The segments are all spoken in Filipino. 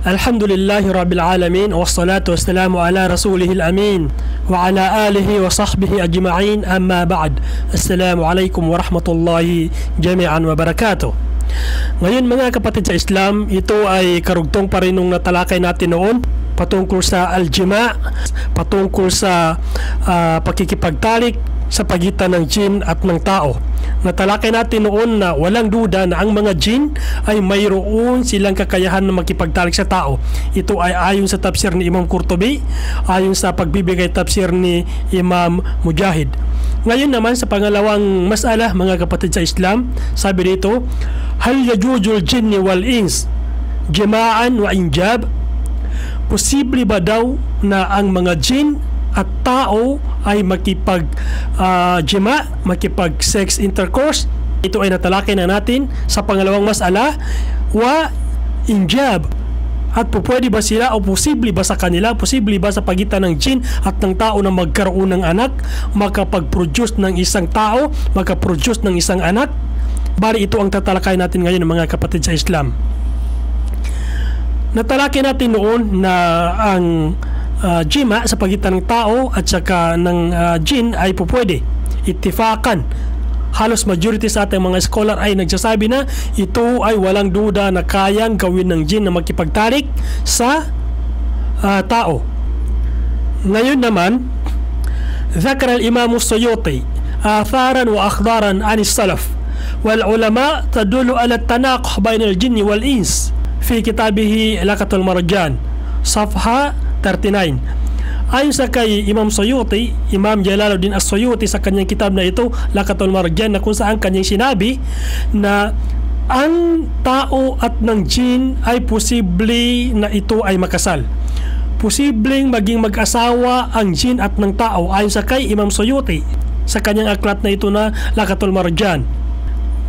Alhamdulillahi Rabbil Alamin, wassalatu wassalamu ala rasulihil amin wa ala alihi wa sahbihi ajma'in, amma ba'd. Assalamu alaikum warahmatullahi jami'an wa barakatuh. Ngayon mga kapatid sa Islam, ito ay karugtong pa rin nung natalakay natin noon patungkol sa al-jima', patungkol sa pakikipagtalik sa pagitan ng jin at ng tao. Natalakay natin noon na walang duda na ang mga jin ay mayroon silang kakayahan na makipagtalik sa tao. Ito ay ayon sa tafsir ni Imam Qurtubi, ayon sa pagbibigay tafsir ni Imam Mujahid. Ngayon naman sa pangalawang mas'ala mga kapatid sa Islam, sabi dito, hal yajujul jinni wal ins jima'an wa injab? Posible ba daw na ang mga jin at tao ay makipag-jima, makipag-sex intercourse? Ito ay natalakay na natin sa pangalawang mas'ala, wa injab. At pwede ba sila o posible ba sa kanila, posible ba sa pagitan ng jin at ng tao na magkaroon ng anak, makapag-produce ng isang tao, makaproduce ng isang anak? Bali ito ang tatalakay natin ngayon mga kapatid sa Islam. Natalakay natin noon na ang jima sa pagitan ng tao at saka ng jin ay pupwede. Ittifakan. Halos majority sa ating mga scholar ay nagsasabi na ito ay walang duda na kayang gawin ng jin na makipagtalik sa tao. Ngayon naman, ذكر الإمام السيوطي آثارا وأخبارا عن السلف والعلماء تدل على التناقض بين الجن والإنس في كتابه لقط المرجان صفحة 39. Ayon sa kay Imam Suyuti, Imam Jalaluddin As-Suyuti, sa kanyang kitab na ito, Laqatul Marjan, na kung saan kanyang sinabi na ang tao at ng jin ay posible na ito ay makasal. Posibleng maging mag-asawa ang jin at ng tao ayon sa kay Imam Suyuti sa kanyang aklat na ito na Laqatul Marjan.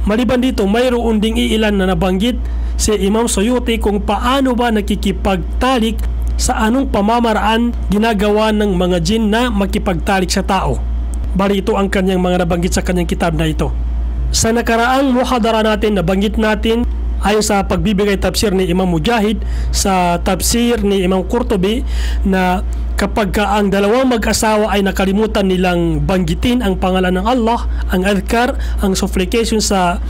Maliban dito, mayroon ding iilan na nabanggit si Imam Suyuti kung paano ba nakikipagtalik, sa anong pamamaraan ginagawa ng mga jin na makipagtalik sa tao. Bali ito ang kanyang mga nabanggit sa kanyang kitab na ito. Sa nakaraang muhadara natin, nabanggit natin ayon sa pagbibigay tafsir ni Imam Mujahid sa tafsir ni Imam Qurtubi na kapag ang dalawang mag-asawa ay nakalimutan nilang banggitin ang pangalan ng Allah, ang adhkar, ang supplication sa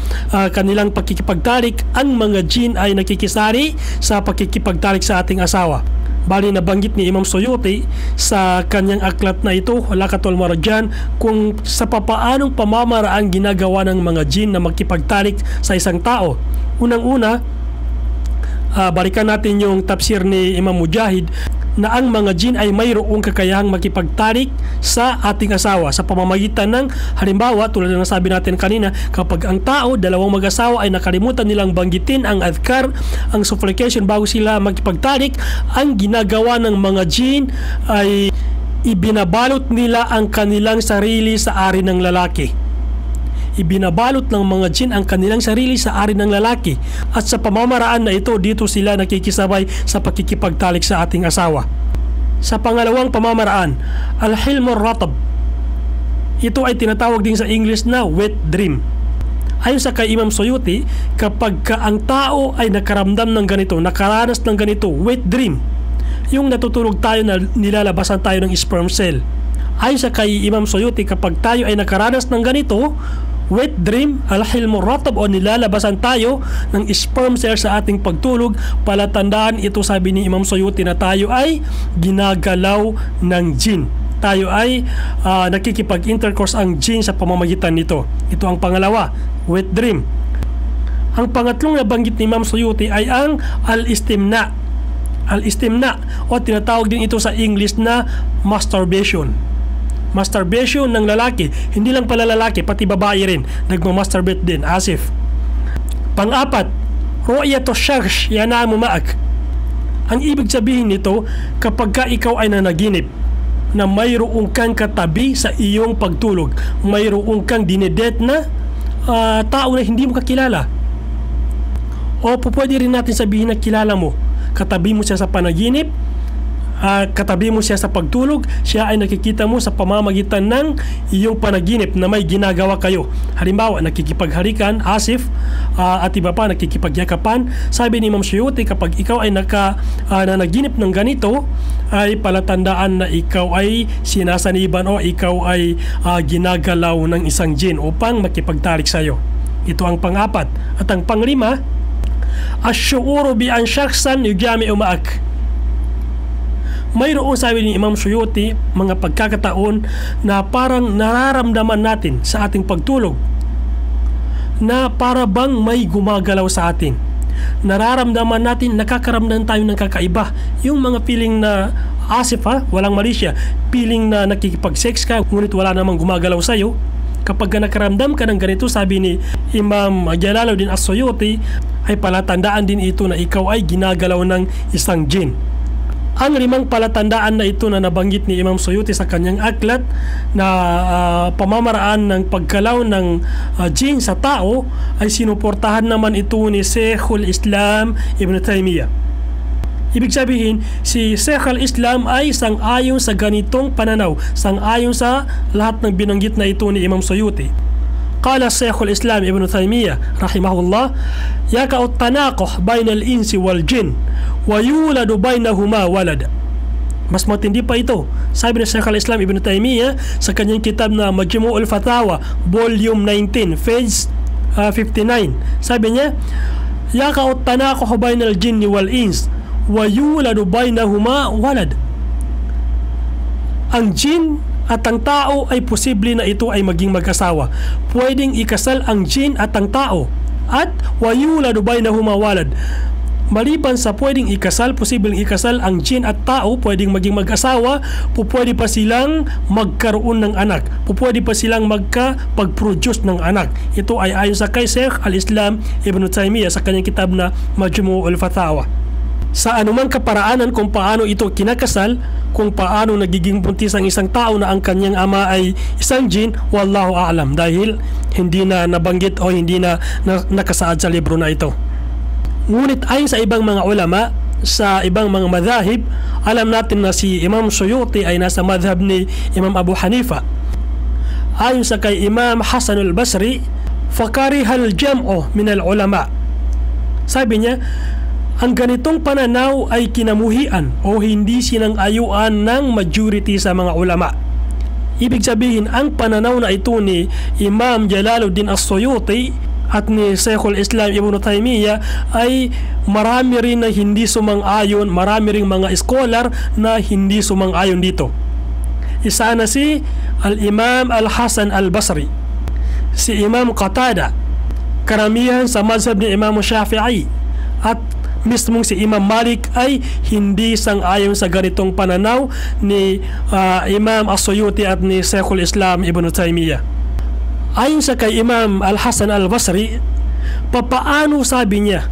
kanilang pakikipagtalik, ang mga jin ay nakikisari sa pakikipagtalik sa ating asawa. Bali nabanggit ni Imam Suyuti sa kanyang aklat na ito, Laqatul Marjan, kung sa papaanong pamamaraan ginagawa ng mga jin na makipagtalik sa isang tao. Unang-una, balikan natin yung tafsir ni Imam Mujahid na ang mga jin ay mayroong kakayahang makipagtalik sa ating asawa sa pamamagitan ng, halimbawa tulad ng nasabi natin kanina, kapag ang tao, dalawang mag-asawa ay nakalimutan nilang banggitin ang adhkar, ang supplication bago sila makipagtalik, ang ginagawa ng mga jin ay ibinabalot nila ang kanilang sarili sa ari ng lalaki. Ibinabalot ng mga jin ang kanilang sarili sa ari ng lalaki, at sa pamamaraan na ito, dito sila nakikisabay sa pakikipagtalik sa ating asawa. Sa pangalawang pamamaraan, al-hilmur ratab. Ito ay tinatawag din sa English na wet dream. Ayon sa kay Imam Suyuti, kapag ang tao ay nakaramdam ng ganito, nakaranas ng ganito, wet dream, yung natutulog tayo na nilalabasan tayo ng sperm cell. Ayon sa kay Imam Suyuti, kapag tayo ay nakaranas ng ganito, wet dream, al-hilmur ratab, o nilalabasan tayo ng sperm cell sa ating pagtulog, palatandaan ito, sabi ni Imam Suyuti, na tayo ay ginagalaw ng jin. Tayo ay nakikipag-intercourse ang jin sa pamamagitan nito. Ito ang pangalawa, wet dream. Ang pangatlong nabanggit ni Imam Suyuti ay ang al-istimna. Al-istimna, o tinatawag din ito sa English na masturbation. Masturbation ng lalaki, hindi lang pala lalaki, pati babae rin nagmamasturbate din, asif. Pang-apat, ru'yatu syakhs yanamu ma'ak. Ang ibig sabihin nito, kapag ka ikaw ay nanaginip na mayroong kang katabi sa iyong pagtulog, mayroong kang dinedet na tao na hindi mo kakilala, o pwede rin natin sabihin na kilala mo, katabi mo siya sa panaginip, katabi mo siya sa pagtulog, siya ay nakikita mo sa pamamagitan ng iyong panaginip na may ginagawa kayo. Halimbawa, nakikipagharikan, asif, at iba pa, nakikipagyakapan. Sabi ni Imam Suyuti, kapag ikaw ay nanaginip ng ganito, ay palatandaan na ikaw ay sinasaniban o ikaw ay ginagalaw ng isang jin upang makipagtalik sa iyo. Ito ang pang-4. At ang pang-5, asyuuru bi an shakhsan yujami'u ma'ak. Mayroon, sabi ni Imam Suyuti, mga pagkakataon na parang nararamdaman natin sa ating pagtulog na para bang may gumagalaw sa atin. Nararamdaman natin, nakakaramdam tayo ng kakaiba. Yung mga feeling na asif, walang mali siya, feeling na nakikipag-sex ka ngunit wala namang gumagalaw sa'yo. Kapag nakaramdam ka ng ganito, sabi ni Imam Jalaluddin As-Suyuti, ay palatandaan din ito na ikaw ay ginagalaw ng isang jin. Ang 5 palatandaan na ito na nabanggit ni Imam Suyuti sa kanyang aklat na pamamaraan ng pagkalaw ng jin sa tao ay sinuportahan naman ito ni Sheikhul Islam Ibn Taymiyyah. Ibig sabihin, si Sheikh al-Islam ay sang-ayon sa ganitong pananaw, sang-ayon sa lahat ng binanggit na ito ni Imam Suyuti. Qala Sheikhul Islam Ibn Taymiyyah rahimahullah, yaka'u at-tanaqih bayna al-insi wal jin wa yuladu bainahuma walad. Mas matindi pa ito. Sabi ni Sheikh al-Islam Ibn Taymiyyah sa kanyang kitab na Majmu'ul Fatawa volume 19 page 59. Sabi niya, yaka'u at-tanaqih bayna al-jinni wal ins wa yuladu bainahuma walad. Ang jin at ang tao ay posible na ito ay maging mag-asawa. Pwedeng ikasal ang jin at ang tao. At wayuladu bainahuma walad. Maliban sa pwedeng ikasal, posibleng ikasal ang jin at tao, pwedeng maging mag-asawa, pwede pa silang magkaroon ng anak, pwede pa silang magka-pag-produce ng anak. Ito ay ayon sa kay Sheikh al-Islam Ibn Taymiyyah sa kanyang kitab na Majmu'ul Fatawa. Sa anumang kaparaanan kung paano ito kinakasal, kung paano nagiging buntis ang isang tao na ang kanyang ama ay isang jin, wallahu a'lam, dahil hindi na nabanggit o hindi na nakasaad sa libro na ito. Ngunit ayon sa ibang mga ulama, sa ibang mga madhahib, alam natin na si Imam Suyuti ay nasa madhab ni Imam Abu Hanifa. Ayon sa kay Imam Hasan al-Basri, fakarihal jam'u min al-ulama. Sabi niya, ang ganitong pananaw ay kinamuhian o hindi sinang-ayuan ng majority sa mga ulama. Ibig sabihin, ang pananaw na ito ni Imam Jalaluddin As-Suyuti at ni Sheikhul Islam Ibn Taymiyyah ay marami rin na hindi sumang-ayon, marami ring mga scholar na hindi sumang-ayon dito. Isa na si Al-Imam Al-Hasan Al-Basri, si Imam Qatada, karamihan sa mazhab ni Imam Shafi'i, at mismong si Imam Malik ay hindi sang-ayon sa ganitong pananaw ni Imam As-Suyuti at ni Sheikhul Islam Ibn Taymiyyah. Ayon sa kay Imam Al-Hasan Al-Basri, papaano, sabi niya,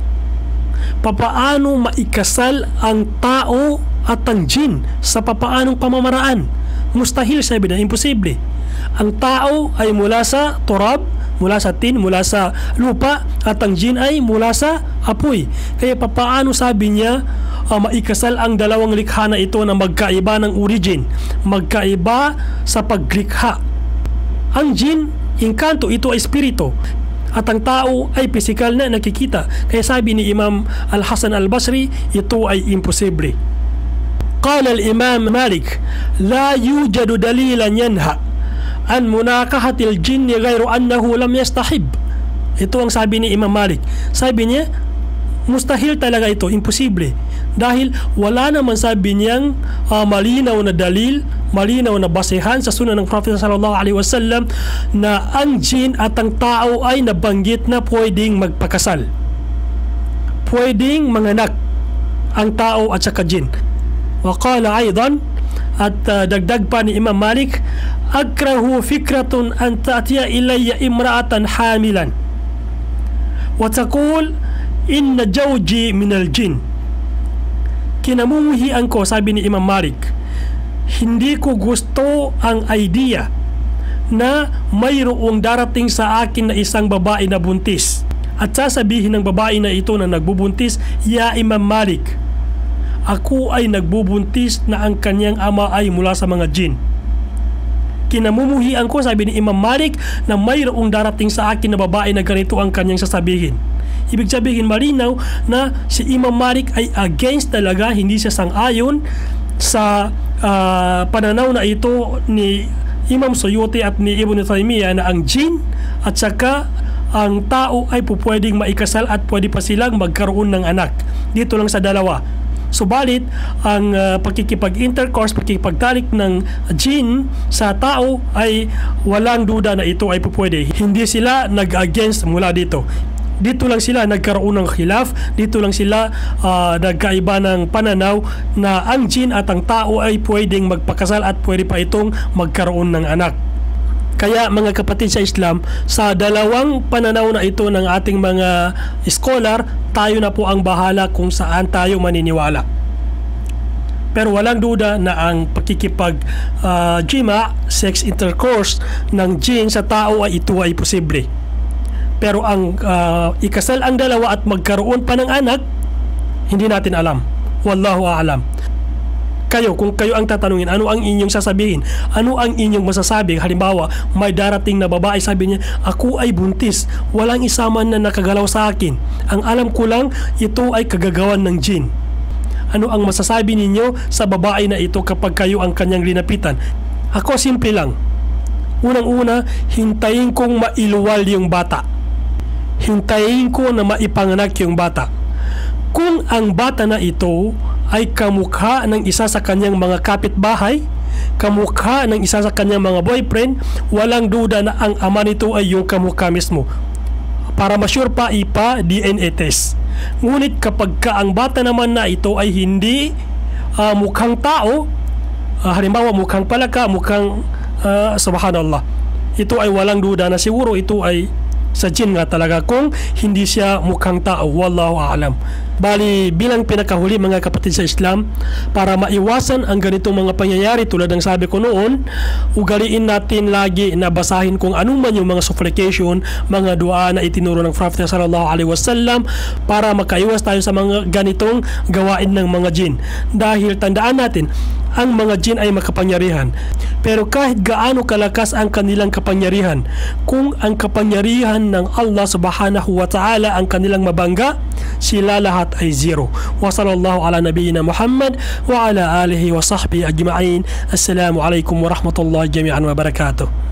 papaano maikasal ang tao at ang jin sa papaanong pamamaraan? Mustahil, sabi na, imposible. Ang tao ay mula sa turab, mula sa tin, mula sa lupa, at ang jin ay mula sa apoy. Kaya papaano, sabi niya, maikasal ang dalawang likha na ito na magkaiba ng origin, magkaiba sa paglikha? Ang jin, inkanto, ito ay espiritu, at ang tao ay pisikal na nakikita. Kaya sabi ni Imam Al-Hasan Al-Basri, ito ay imposible. Qala al-Imam Malik, la yujadu dalilan yanha an munakahatil jinni ghayru annahu lam yastahib. Ito ang sabi ni Imam Malik. Sabi niya, mustahil talaga ito, imposible, dahil wala naman, sabi niyang malinaw na dalil, malinaw na basehan sa sunan ng Prophet sallallahu alaihi wasallam na ang jin at ang tao ay nabanggit na pwedeng magpakasal, pwedeng manganak ang tao at saka jin. Wa qala aydan, at dagdag pa ni Imam Malik, akrahu fikratun an ta'tiya ilayya imra'atan hamilan wa taqul inna jawji min al-jin. Kinamumuhian ko, sabi ni Imam Malik, hindi ko gusto ang idea na mayroong darating sa akin na isang babae na buntis at sasabihin ng babae na ito na nagbubuntis, ya Imam Malik, ako ay nagbubuntis na ang kanyang ama ay mula sa mga jin. Kinamumuhian ko, sabi ni Imam Malik, na mayroong darating sa akin na babae na ganito ang kanyang sasabihin. Ibig sabihin, malinaw na si Imam Malik ay against talaga, hindi siya sang-ayon sa pananaw na ito ni Imam Suyuti at ni Ibn Taymiyyah na ang jin at saka ang tao ay pupwedeng maikasal at pwede pa silang magkaroon ng anak. Dito lang sa dalawa. Subalit, ang pagkikipag-intercourse, pagkikipagtalik ng jin sa tao ay walang duda na ito ay pupwede. Hindi sila nag-against mula dito. Dito lang sila nagkaroon ng khilaf, dito lang sila nagkaiba ng pananaw na ang jin at ang tao ay pwedeng magpakasal at pwede pa itong magkaroon ng anak. Kaya mga kapatid sa Islam, sa dalawang pananaw na ito ng ating mga scholar, tayo na po ang bahala kung saan tayo maniniwala. Pero walang duda na ang pakikipag-jima, sex intercourse ng jin sa tao ay ito ay posible. Pero ang ikasal ang dalawa at magkaroon pa ng anak, hindi natin alam. Wallahu a'lam. Kayo, kung kayo ang tatanungin, ano ang inyong sasabihin? Ano ang inyong masasabi? Halimbawa, may darating na babae, sabi niya, ako ay buntis, walang isa man na nakagalaw sa akin. Ang alam ko lang, ito ay kagagawan ng jin. Ano ang masasabi ninyo sa babae na ito kapag kayo ang kanyang linapitan? Ako, simple lang. Unang-una, hintayin kong mailuwal yung bata. Hintayin ko na maipanganak yung bata. Kung ang bata na ito ay kamukha ng isa sa kanyang mga kapitbahay, kamukha ng isa sa kanyang mga boyfriend, walang duda na ang ama nito ay yung kamukha mismo. Para ma-sure pa, DNA test. Ngunit kapag ang bata naman na ito ay hindi mukhang tao, halimbawa mukhang palaka, mukhang subhanallah, ito ay walang duda na siguro ito ay sa jin nga talaga kung hindi siya mukhang tao. Wallahu a'lam. Bali, bilang pinakahuli mga kapatid sa Islam, para maiwasan ang ganitong mga pangyayari tulad ng sabi ko noon, ugaliin natin lagi na basahin kung anong man yung mga supplication, mga dua na itinuro ng Prophet sallallahu alaihi wasallam para makaiwas tayo sa mga ganitong gawain ng mga jin. Dahil tandaan natin, ang mga jin ay makapangyarihan. Pero kahit gaano kalakas ang kanilang kapangyarihan, kung ang kapangyarihan ng Allah subhanahu wa ta'ala ang kanilang mabangga, sila lahat ay zero. Wa sallallahu ala nabiyyina Muhammad wa ala alihi wa sahbihi ajma'in. Assalamu alaikum wa rahmatullahi jami'an wa barakatuh.